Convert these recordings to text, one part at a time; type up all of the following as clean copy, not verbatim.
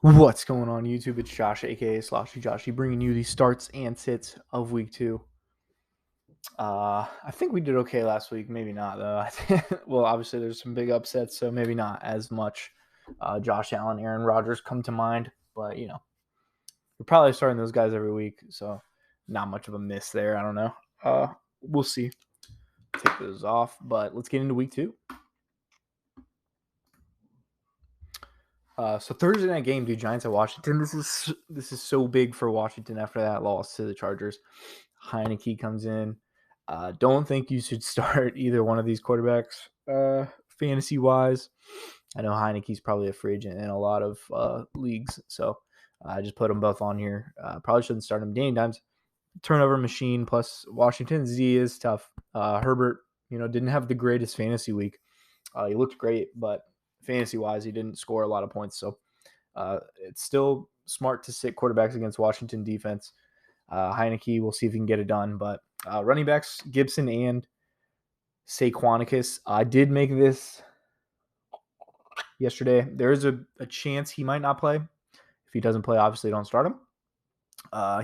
What's going on YouTube? It's Josh, aka Sloshy Joshy, bringing you the starts and sits of week 2. I think we did okay last week. Maybe not though. Well, obviously there's some big upsets, so maybe not as much. Josh Allen, Aaron Rodgers come to mind, but we're probably starting those guys every week, so not much of a miss there. I don't know. We'll see. Take those off, but let's get into week 2. So Thursday night game, dude. Giants at Washington. This is so big for Washington after that loss to the Chargers. Heineke comes in. Don't think you should start either one of these quarterbacks fantasy wise. I know Heineke's probably a free agent in a lot of leagues, so I just put them both on here. Probably shouldn't start them. Danny Dimes, turnover machine. Plus Washington's D is tough. Herbert, didn't have the greatest fantasy week. He looked great, but fantasy wise, he didn't score a lot of points. So it's still smart to sit quarterbacks against Washington defense. Heineke, we'll see if he can get it done. But running backs, Gibson and Saquonicus. I did make this yesterday. There is a chance he might not play. If he doesn't play, obviously don't start him.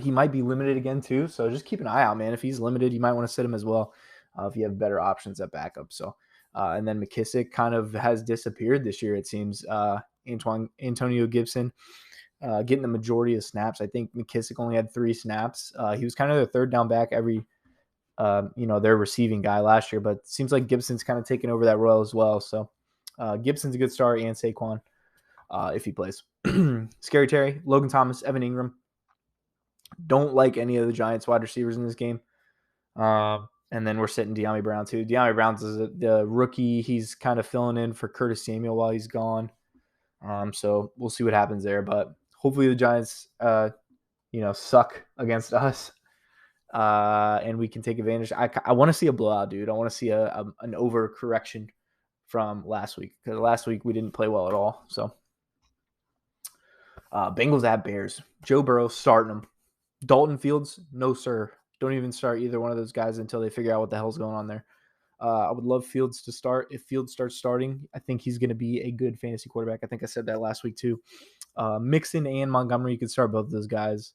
He might be limited again too, so just keep an eye out, man. If he's limited, you might want to sit him as well if you have better options at backup. So, and then McKissick kind of has disappeared this year, it seems. Antonio Gibson getting the majority of snaps. I think McKissick only had 3 snaps. He was kind of the third down back every, their receiving guy last year, but it seems like Gibson's kind of taken over that role as well. So Gibson's a good start, and Saquon if he plays. Scary Terry, Logan Thomas, Evan Ingram. Don't like any of the Giants wide receivers in this game. And then we're sitting De'Ami Brown too. De'Ami Brown's the rookie. He's kind of filling in for Curtis Samuel while he's gone. So we'll see what happens there. But hopefully the Giants, suck against us, and we can take advantage. I want to see a blowout, dude. I want to see an overcorrection from last week, because last week we didn't play well at all. So Bengals at Bears. Joe Burrow starting them. Dalton Fields, no sir. Don't even start either one of those guys until they figure out what the hell's going on there. I would love Fields to start. If Fields starts starting, I think he's going to be a good fantasy quarterback. I think I said that last week too. Mixon and Montgomery, you could start both of those guys.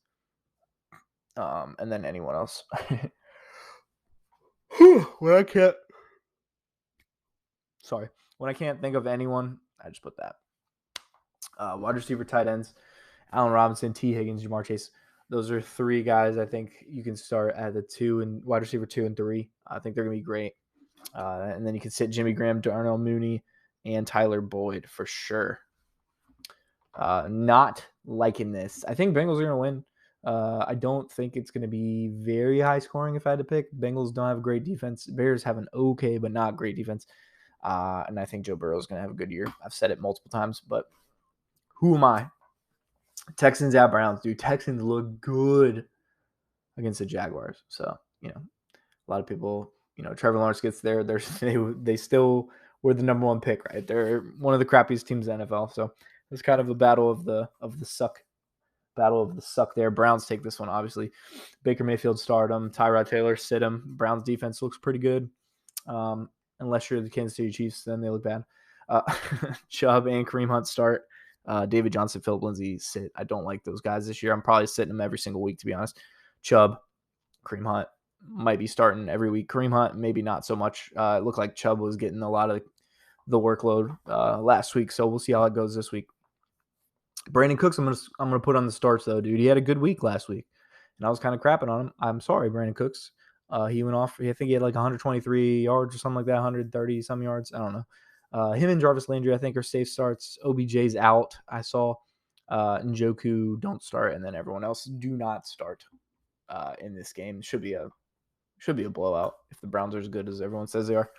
And then anyone else. When I can't think of anyone, I just put that. Wide receiver, tight ends, Allen Robinson, T. Higgins, Jamar Chase. Those are 3 guys I think you can start at the 2 and wide receiver 2 and 3. I think they're going to be great. And then you can sit Jimmy Graham, Darnell Mooney, and Tyler Boyd for sure. Not liking this. I think Bengals are going to win. I don't think it's going to be very high scoring if I had to pick. Bengals don't have a great defense. Bears have an okay but not great defense. And I think Joe Burrow is going to have a good year. I've said it multiple times, but who am I? Texans at Browns, dude. Texans look good against the Jaguars. So, a lot of people, Trevor Lawrence gets there. They still were the number 1 pick, right? They're one of the crappiest teams in the NFL. So it's kind of a battle of the suck. Battle of the suck there. Browns take this one, obviously. Baker Mayfield start him. Tyrod Taylor sit him. Browns defense looks pretty good. Unless you're the Kansas City Chiefs, then they look bad. Chubb and Kareem Hunt start. David Johnson, Philip Lindsay sit. I don't like those guys this year. I'm probably sitting them every single week, to be honest. Chubb, Kareem Hunt might be starting every week. Kareem Hunt, maybe not so much. It looked like Chubb was getting a lot of the workload last week, so we'll see how it goes this week. Brandon Cooks, I'm gonna put on the starts though, dude. He had a good week last week, and I was kind of crapping on him. I'm sorry, Brandon Cooks. He went off. I think he had like 123 yards or something like that, 130 some yards. I don't know. Him and Jarvis Landry, I think, are safe starts. OBJ's out. I saw Njoku don't start, and then everyone else do not start in this game. Should be a blowout if the Browns are as good as everyone says they are.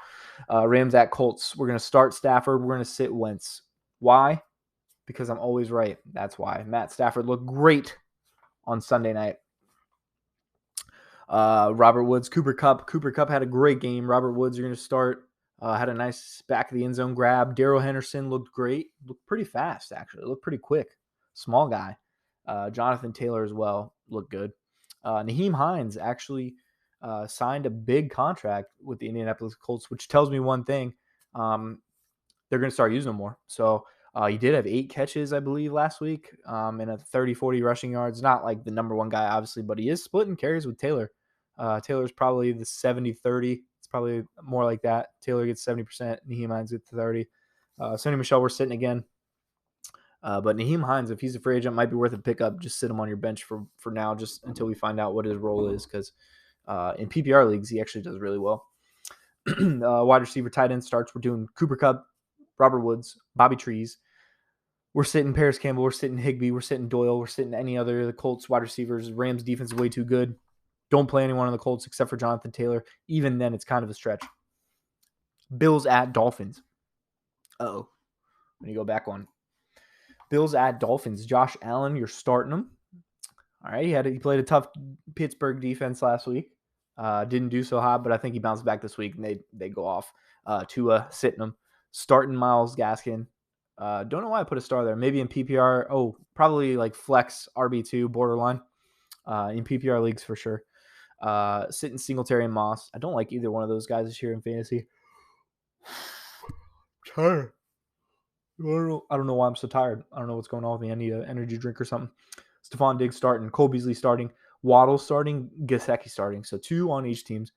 Rams at Colts. We're gonna start Stafford. We're gonna sit Wentz. Why? Because I'm always right. That's why. Matt Stafford looked great on Sunday night. Robert Woods, Cooper Kupp. Cooper Kupp had a great game. Robert Woods, you're going to start. Had a nice back of the end zone grab. Darrell Henderson looked great. Looked pretty fast, actually. Looked pretty quick. Small guy. Jonathan Taylor as well looked good. Naheem Hines actually signed a big contract with the Indianapolis Colts, which tells me one thing. They're going to start using him more. So He did have 8 catches, I believe, last week, and a 30-40 rushing yards. Not like the number one guy, obviously, but he is splitting carries with Taylor. Taylor's probably the 70-30. It's probably more like that. Taylor gets 70%, Nyheim Hines gets 30. Sonny Michel, we're sitting again. But Nyheim Hines, if he's a free agent, might be worth a pickup. Just sit him on your bench for now, just until we find out what his role is, because in PPR leagues, he actually does really well. Wide receiver, tight end starts. We're doing Cooper Kupp, Robert Woods, Bobby Trees. We're sitting Paris Campbell. We're sitting Higbee. We're sitting Doyle. We're sitting any other of the Colts wide receivers. Rams defense is way too good. Don't play anyone on the Colts except for Jonathan Taylor. Even then, it's kind of a stretch. Bills at Dolphins. Uh-oh. When you go back one. Bills at Dolphins. Josh Allen, you're starting him. All right, he played a tough Pittsburgh defense last week. Didn't do so hot, but I think he bounced back this week, and they go off. Tua sitting him. Starting Myles Gaskin. Don't know why I put a star there. Maybe in PPR. Oh, probably like flex RB2 borderline. In PPR leagues for sure. Sitting Singletary and Moss. I don't like either one of those guys this year in fantasy. Tired. I don't know why I'm so tired. I don't know what's going on with me. I need an energy drink or something. Stephon Diggs starting. Cole Beasley starting. Waddle starting. Gesicki starting. So 2 on each teams.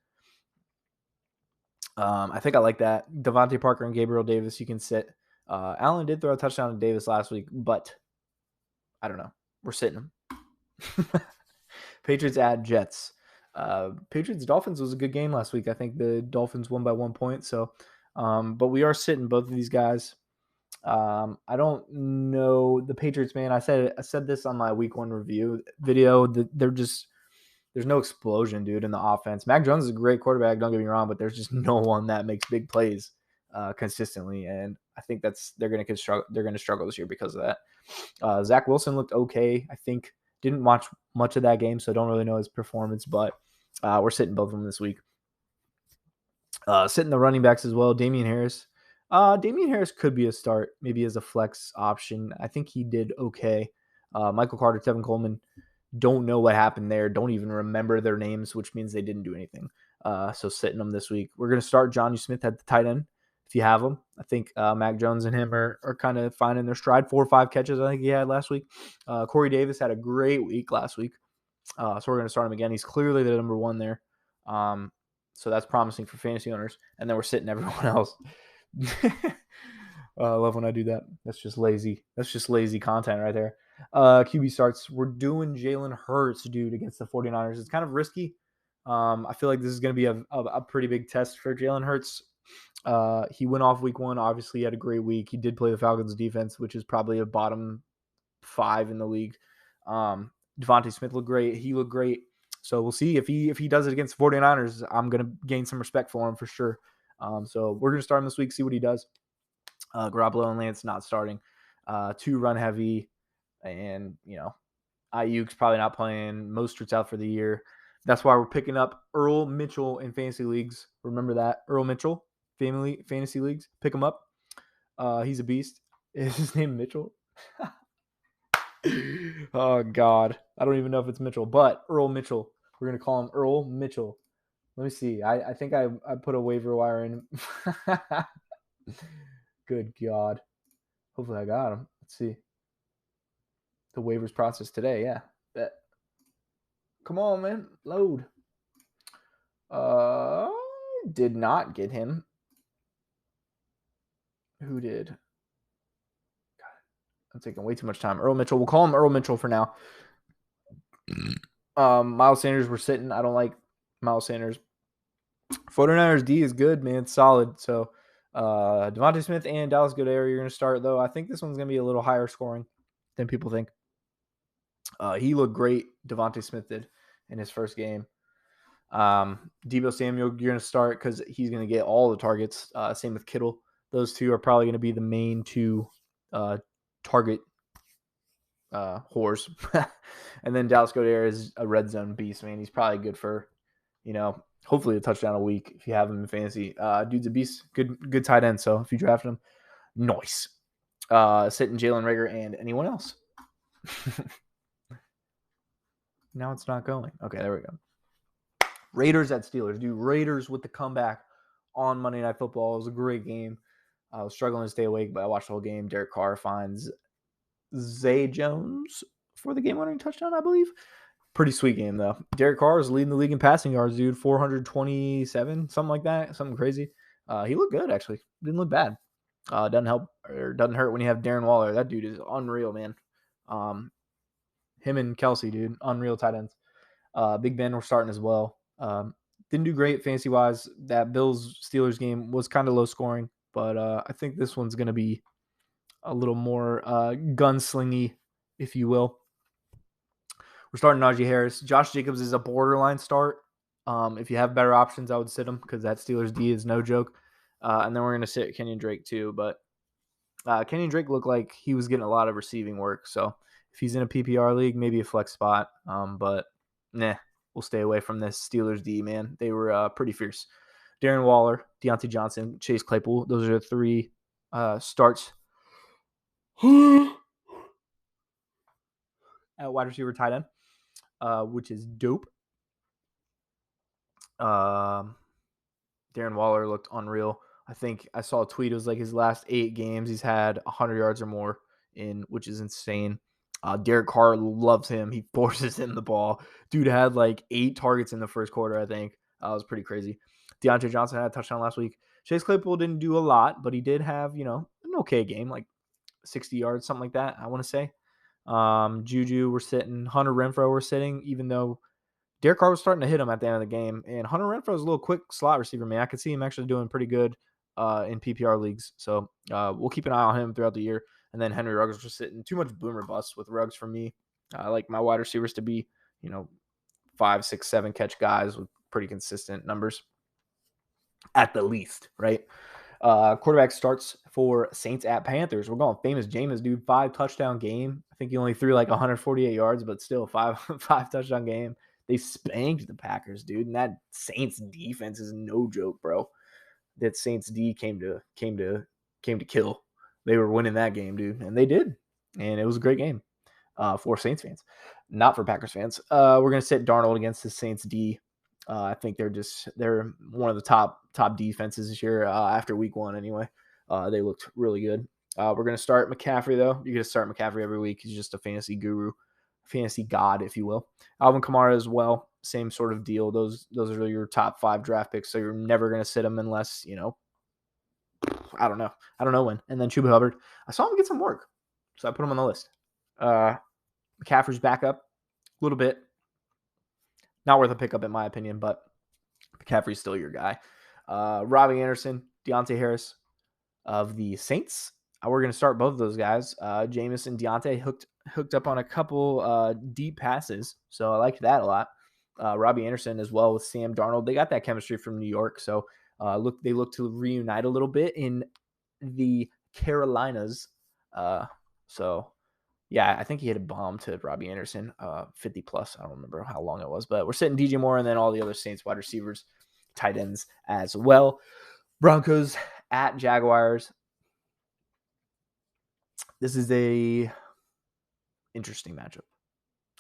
I think I like that. Devontae Parker and Gabriel Davis, you can sit. Allen did throw a touchdown to Davis last week, but I don't know. We're sitting him. Patriots at Jets. Patriots-Dolphins was a good game last week. I think the Dolphins won by 1 point. So, but we are sitting both of these guys. I don't know the Patriots, man. I said this on my week 1 review video. There's no explosion, dude, in the offense. Mac Jones is a great quarterback, don't get me wrong, but there's just no one that makes big plays consistently, and I think they're going to struggle this year because of that. Zach Wilson looked okay. I think didn't watch much of that game, so I don't really know his performance, but we're sitting both of them this week. Sitting the running backs as well. Damian Harris. Damian Harris could be a start, maybe as a flex option. I think he did okay. Michael Carter, Tevin Coleman. Don't know what happened there. Don't even remember their names, which means they didn't do anything. So sitting them this week. We're going to start Jonnu Smith at the tight end if you have him. I think Mac Jones and him are kind of finding their stride. 4 or 5 catches I think he had last week. Corey Davis had a great week last week. So we're going to start him again. He's clearly the number 1 there. So that's promising for fantasy owners. And then we're sitting everyone else. I love when I do that. That's just lazy. That's just lazy content right there. QB starts. We're doing Jalen Hurts, dude, against the 49ers. It's kind of risky. I feel like this is going to be a pretty big test for Jalen Hurts. He went off week 1. Obviously, he had a great week. He did play the Falcons defense, which is probably a bottom 5 in the league. Devontae Smith looked great. He looked great. So we'll see if he does it against the 49ers. I'm going to gain some respect for him for sure. So we're going to start him this week, see what he does. Garoppolo and Lance not starting. 2 run heavy. And, Ayuk's probably not playing. Mostert's out for the year. That's why we're picking up Earl Mitchell in fantasy leagues. Remember that. Earl Mitchell, fantasy leagues. Pick him up. He's a beast. Is his name Mitchell? Oh, God. I don't even know if it's Mitchell, but Earl Mitchell. We're going to call him Earl Mitchell. Let me see. I think I put a waiver wire in. Good God. Hopefully I got him. Let's see. The waivers process today. Yeah. Bet. Come on, man. Load. Did not get him. Who did? God, I'm taking way too much time. Earl Mitchell. We'll call him Earl Mitchell for now. Miles Sanders, we're sitting. I don't like Miles Sanders. 49ers D is good, man. It's solid. So Devontae Smith and Dallas Goedert, you're going to start, though. I think this one's going to be a little higher scoring than people think. He looked great. Devontae Smith did in his first game. Deebo Samuel, you're going to start because he's going to get all the targets. Same with Kittle. Those 2 are probably going to be the main 2 target whores. And then Dallas Goedert is a red zone beast, man. He's probably good for, hopefully a touchdown a week if you have him in fantasy. Dude's a beast. Good tight end. So if you drafted him, nice. Sitting Jalen Reagor and anyone else. Now it's not going. Okay, there we go. Raiders at Steelers. Dude, Raiders with the comeback on Monday Night Football. It was a great game. I was struggling to stay awake, but I watched the whole game. Derek Carr finds Zay Jones for the game-winning touchdown, I believe. Pretty sweet game, though. Derek Carr is leading the league in passing yards, dude. 427, something like that. Something crazy. He looked good, actually. Didn't look bad. Doesn't help or doesn't hurt when you have Darren Waller. That dude is unreal, man. Him and Kelsey, dude. Unreal tight ends. Big Ben were starting as well. Didn't do great fantasy-wise. That Bills-Steelers game was kind of low scoring, but I think this one's going to be a little more gunslingy, if you will. We're starting Najee Harris. Josh Jacobs is a borderline start. If you have better options, I would sit him because that Steelers D is no joke. And then we're going to sit Kenyon Drake too. But Kenyon Drake looked like he was getting a lot of receiving work. So if he's in a PPR league, maybe a flex spot. But we'll stay away from this Steelers D, man. They were pretty fierce. Darren Waller, Deontay Johnson, Chase Claypool. Those are the three starts at wide receiver tight end, which is dope. Darren Waller looked unreal. I think I saw a tweet. It was like his last 8 games, he's had 100 yards or more which is insane. Derek Carr loves him. He forces him the ball. Dude had like 8 targets in the first quarter, I think. It was pretty crazy. Deontay Johnson had a touchdown last week. Chase Claypool didn't do a lot, but he did have, an okay game, like 60 yards, something like that, I want to say. Juju were sitting. Hunter Renfrow were sitting, even though Derek Carr was starting to hit him at the end of the game. And Hunter Renfrow is a little quick slot receiver, man. I could see him actually doing pretty good in PPR leagues. So we'll keep an eye on him throughout the year. And then Henry Ruggs was sitting. Too much boomer bust with Ruggs for me. I like my wide receivers to be, 5, 6, 7 catch guys with pretty consistent numbers at the least, right? Quarterback starts for Saints at Panthers. We're going famous Jameis, dude. 5 touchdown game. I think he only threw like 148 yards, but still 5 touchdown game. They spanked the Packers, dude. And that Saints defense is no joke, bro. That Saints D came to kill. They were winning that game, dude, and they did. And it was a great game for Saints fans, not for Packers fans. We're gonna sit Darnold against the Saints D. I think they're one of the top defenses this year after week 1 anyway. They looked really good. We're going to start McCaffrey, though. You're going to start McCaffrey every week. He's just a fantasy guru, fantasy god, if you will. Alvin Kamara as well. Same sort of deal. Those are your top 5 draft picks, so you're never going to sit them unless, I don't know. I don't know when. And then Chuba Hubbard. I saw him get some work, so I put him on the list. McCaffrey's back up a little bit. Not worth a pickup in my opinion, but McCaffrey's still your guy. Robbie Anderson, Deontay Harris of the Saints. We're going to start both of those guys. Jameis and Deontay hooked up on a couple deep passes, so I liked that a lot. Robbie Anderson as well with Sam Darnold. They got that chemistry from New York, so they look to reunite a little bit in the Carolinas. So yeah, I think he hit a bomb to Robbie Anderson, 50 plus. I don't remember how long it was, but we're sitting DJ Moore and then all the other Saints wide receivers, tight ends as well. Broncos at Jaguars. This is a interesting matchup.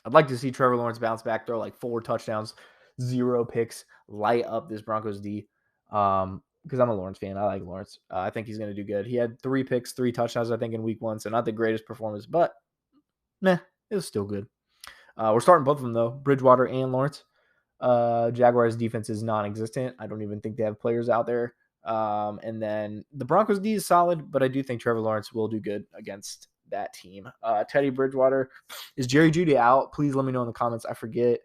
I'd like to see Trevor Lawrence bounce back, throw like 4 touchdowns, 0 picks, light up this Broncos D. Because I'm a Lawrence fan. I like Lawrence. I think he's going to do good. He had 3 picks, 3 touchdowns, I think, in week 1. So not the greatest performance, but it was still good. We're starting both of them, though, Bridgewater and Lawrence. Jaguars defense is non-existent. I don't even think they have players out there. And then the Broncos D is solid, but I do think Trevor Lawrence will do good against that team. Teddy Bridgewater. Is Jerry Jeudy out? Please let me know in the comments. I forget.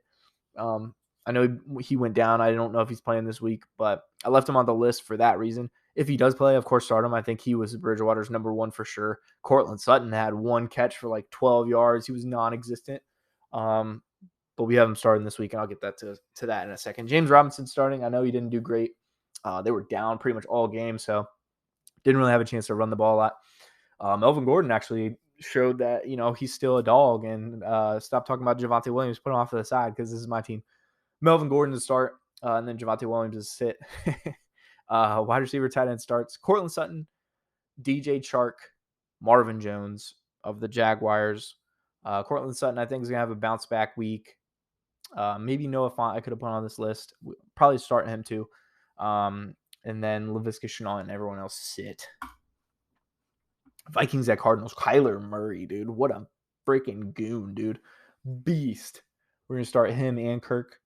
I know he went down. I don't know if he's playing this week, but I left him on the list for that reason. If he does play, of course, start him. I think he was Bridgewater's number 1 for sure. Cortland Sutton had 1 catch for like 12 yards. He was non-existent. But we have him starting this week, and I'll get that to that in a second. James Robinson starting. I know he didn't do great. They were down pretty much all game, so didn't really have a chance to run the ball a lot. Melvin Gordon actually showed that, he's still a dog, and stop talking about Javonte Williams, put him off to the side because this is my team. Melvin Gordon to start, and then Javonte Williams to sit. Wide receiver tight end starts. Cortland Sutton, DJ Chark, Marvin Jones of the Jaguars. Cortland Sutton, I think, is going to have a bounce back week. Maybe Noah Fant I could have put on this list. Probably start him too. And then Laviska Shenault and everyone else sit. Vikings at Cardinals. Kyler Murray, dude. What a freaking goon, dude. Beast. We're going to start him and Kirk.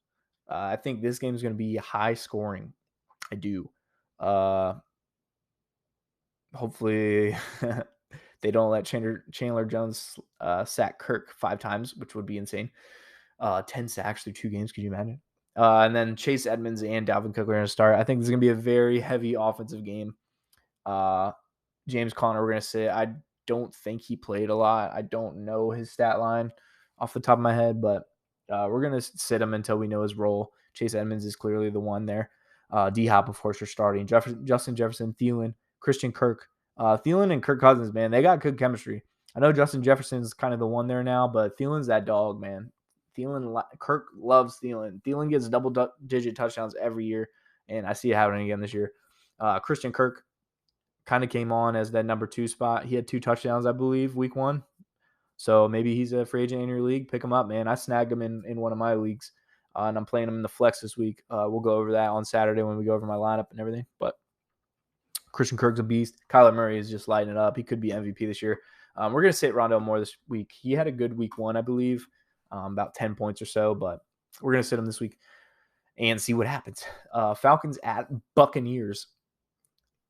I think this game is going to be high scoring. I do. Hopefully they don't let Chandler Jones sack Kirk 5 times, which would be insane. 10 sacks through 2 games. Could you imagine? And then Chase Edmonds and Dalvin Cook are going to start. I think this is going to be a very heavy offensive game. James Conner, we're going to sit. I don't think he played a lot. I don't know his stat line off the top of my head, but we're going to sit him until we know his role. Chase Edmonds is clearly the one there. D-Hop, of course, are starting. Justin Jefferson, Thielen, Christian Kirk. Thielen and Kirk Cousins, man, they got good chemistry. I know Justin Jefferson's kind of the one there now, but Thielen's that dog, man. Kirk loves Thielen. Thielen gets double-digit touchdowns every year, and I see it happening again this year. Christian Kirk kind of came on as that number 2 spot. He had 2 touchdowns, I believe, week 1. So maybe he's a free agent in your league. Pick him up, man. I snagged him in one of my leagues, and I'm playing him in the flex this week. We'll go over that on Saturday when we go over my lineup and everything. But Christian Kirk's a beast. Kyler Murray is just lighting it up. He could be MVP this year. We're going to sit Rondell Moore this week. He had a good week 1, I believe, about 10 points or so. But we're going to sit him this week and see what happens. Falcons at Buccaneers.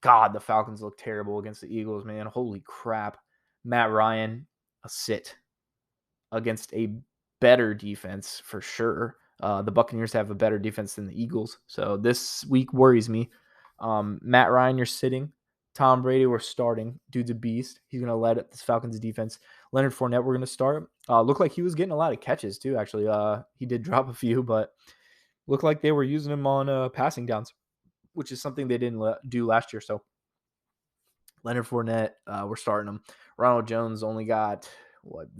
God, the Falcons look terrible against the Eagles, man. Holy crap. Matt Ryan, a sit against a better defense for sure. The Buccaneers have a better defense than the Eagles. So this week worries me. Matt Ryan, you're sitting. Tom Brady, we're starting. Dude's a beast. He's going to lead this Falcons defense. Leonard Fournette, we're going to start. Looked like he was getting a lot of catches too, actually. He did drop a few, but looked like they were using him on passing downs, which is something they didn't do last year. So Leonard Fournette, we're starting him. Ronald Jones only got,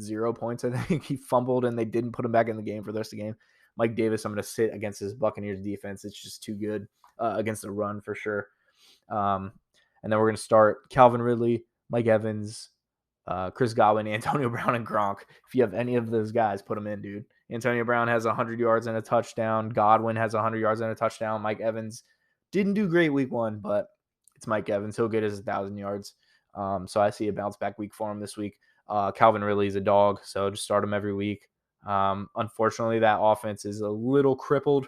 0 points, I think. He fumbled, and they didn't put him back in the game for the rest of the game. Mike Davis, I'm going to sit against his Buccaneers defense. It's just too good against the run for sure. And then we're going to start Calvin Ridley, Mike Evans, Chris Godwin, Antonio Brown, and Gronk. If you have any of those guys, put them in, dude. Antonio Brown has 100 yards and a touchdown. Godwin has 100 yards and a touchdown. Mike Evans didn't do great week 1, but it's Mike Evans. He'll get his 1,000 yards. So I see a bounce back week for him this week. Calvin Ridley is a dog, so just start him every week. Unfortunately, that offense is a little crippled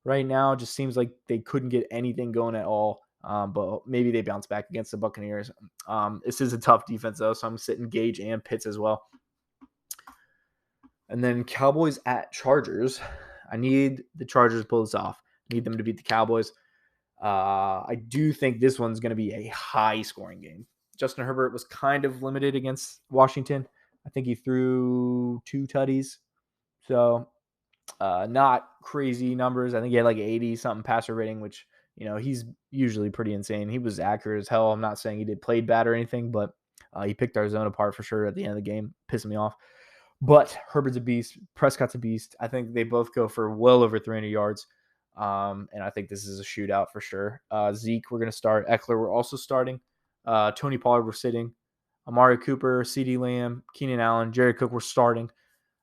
right now. It just seems like they couldn't get anything going at all. But maybe they bounce back against the Buccaneers. This is a tough defense, though, so I'm sitting Gage and Pitts as well. And then Cowboys at Chargers. I need the Chargers to pull this off. I need them to beat the Cowboys. I do think this one's going to be a high-scoring game. Justin Herbert was kind of limited against Washington. I think he threw 2 tutties. So not crazy numbers. I think he had like 80-something passer rating, which, he's usually pretty insane. He was accurate as hell. I'm not saying he played bad or anything, but he picked our zone apart for sure at the end of the game. Pissing me off. But Herbert's a beast. Prescott's a beast. I think they both go for well over 300 yards. And I think this is a shootout for sure. Zeke, we're going to start. Eckler, we're also starting. Tony Pollard, we're sitting. Amari Cooper, CeeDee Lamb, Keenan Allen, Jared Cook, we're starting.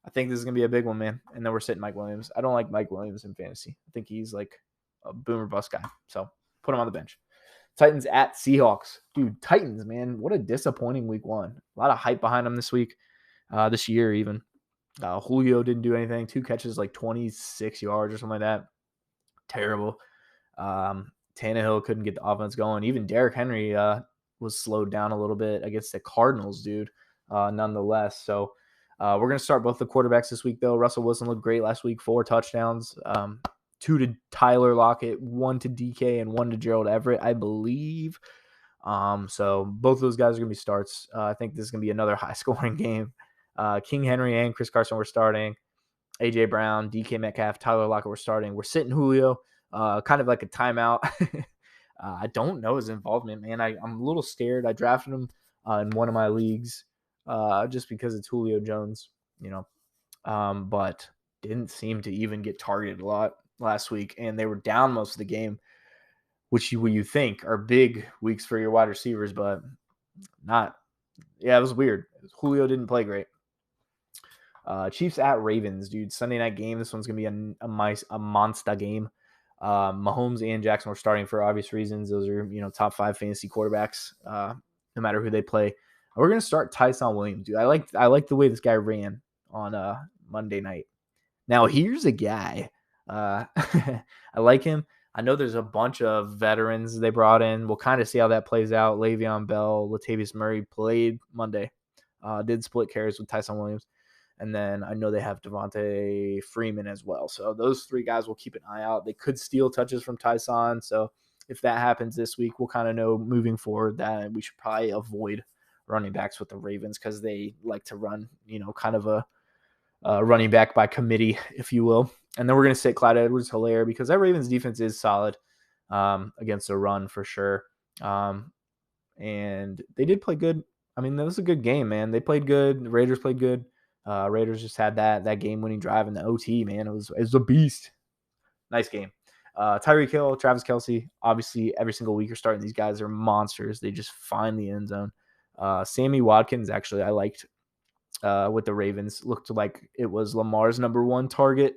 I think this is going to be a big one, man. And then we're sitting Mike Williams. I don't like Mike Williams in fantasy. I think he's like a boomer bust guy. So put him on the bench. Titans at Seahawks. Dude, Titans, man. What a disappointing week 1. A lot of hype behind them this week. This year even. Julio didn't do anything. 2 catches, like 26 yards or something like that. Terrible. Tannehill couldn't get the offense going. Even Derrick Henry was slowed down a little bit against the Cardinals, dude, nonetheless. So we're going to start both the quarterbacks this week, though. Russell Wilson looked great last week, 4 touchdowns, 2 to Tyler Lockett, 1 to DK, and 1 to Gerald Everett, I believe. So both of those guys are going to be starts. I think this is going to be another high-scoring game. King Henry and Chris Carson were starting. A.J. Brown, DK Metcalf, Tyler Lockett were starting. We're sitting Julio, kind of like a timeout. I don't know his involvement, man. I'm a little scared. I drafted him in one of my leagues just because it's Julio Jones, but didn't seem to even get targeted a lot last week, and they were down most of the game, which you think are big weeks for your wide receivers, but not. Yeah, it was weird. Julio didn't play great. Chiefs at Ravens, dude. Sunday night game. This one's going to be a monster game. Mahomes and Jackson were starting for obvious reasons. Those are, top 5 fantasy quarterbacks, no matter who they play. We're gonna start Tyson Williams, dude. I like the way this guy ran on Monday night. Now here's a guy. I like him. I know there's a bunch of veterans they brought in. We'll kind of see how that plays out. Le'Veon Bell, Latavius Murray played Monday. Did split carries with Tyson Williams. And then I know they have Devontae Freeman as well. So those three guys will keep an eye out. They could steal touches from Tyson. So if that happens this week, we'll kind of know moving forward that we should probably avoid running backs with the Ravens because they like to run, kind of a running back by committee, if you will. And then we're going to sit Clyde Edwards-Helaire because that Ravens defense is solid against the run for sure. And they did play good. I mean, that was a good game, man. They played good. The Raiders played good. Raiders just had that game-winning drive in the OT, man. It was a beast. Nice game. Tyreek Hill, Travis Kelce, obviously every single week you're starting these guys are monsters. They just find the end zone. Sammy Watkins, actually, I liked with the Ravens. Looked like it was Lamar's number one target.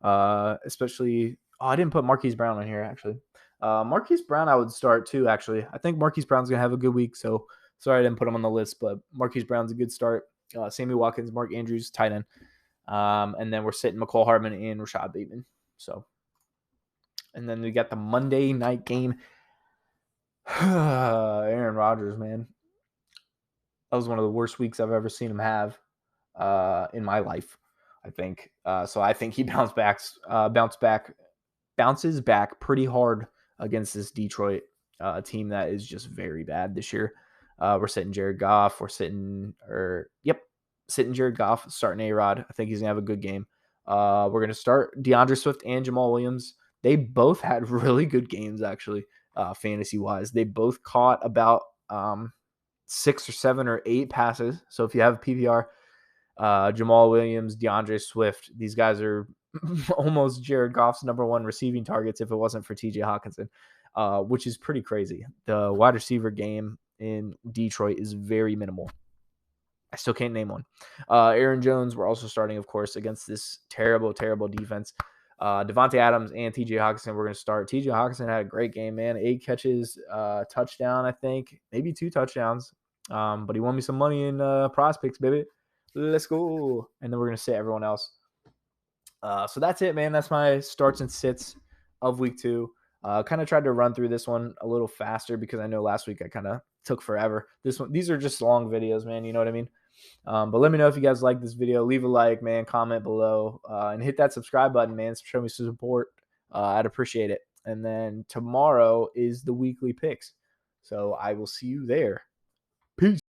Especially, I didn't put Marquise Brown on here, actually. Marquise Brown I would start too, actually. I think Marquise Brown's going to have a good week, so sorry I didn't put him on the list, but Marquise Brown's a good start. Sammy Watkins, Mark Andrews, tight end. And then we're sitting McCall Hardman and Rashad Bateman. So, and then we got the Monday night game. Aaron Rodgers, man. That was one of the worst weeks I've ever seen him have in my life, I think. So I think he bounces back pretty hard against this Detroit team that is just very bad this year. We're sitting Jared Goff. Sitting Jared Goff, starting A-Rod. I think he's going to have a good game. We're going to start DeAndre Swift and Jamal Williams. They both had really good games, actually, fantasy-wise. They both caught about 6 or 7 or 8 passes. So if you have a PPR, Jamal Williams, DeAndre Swift, these guys are almost Jared Goff's number one receiving targets if it wasn't for TJ Hawkinson, which is pretty crazy. The wide receiver game in Detroit is very minimal. I still can't name one. Aaron Jones, we're also starting, of course, against this terrible, terrible defense. Devontae Adams and TJ Hawkinson, we're going to start. TJ Hawkinson had a great game, man. 8 catches, touchdown, I think. Maybe 2 touchdowns. But he won me some money in prospects, baby. Let's go. And then we're going to sit everyone else. So that's it, man. That's my starts and sits of week 2. Kind of tried to run through this one a little faster because I know last week I kind of took forever. These are just long videos, man. You know what I mean? But let me know if you guys like this video. Leave a like, man. Comment below and hit that subscribe button, man. Show me some support. I'd appreciate it. And then tomorrow is the weekly picks. So I will see you there. Peace.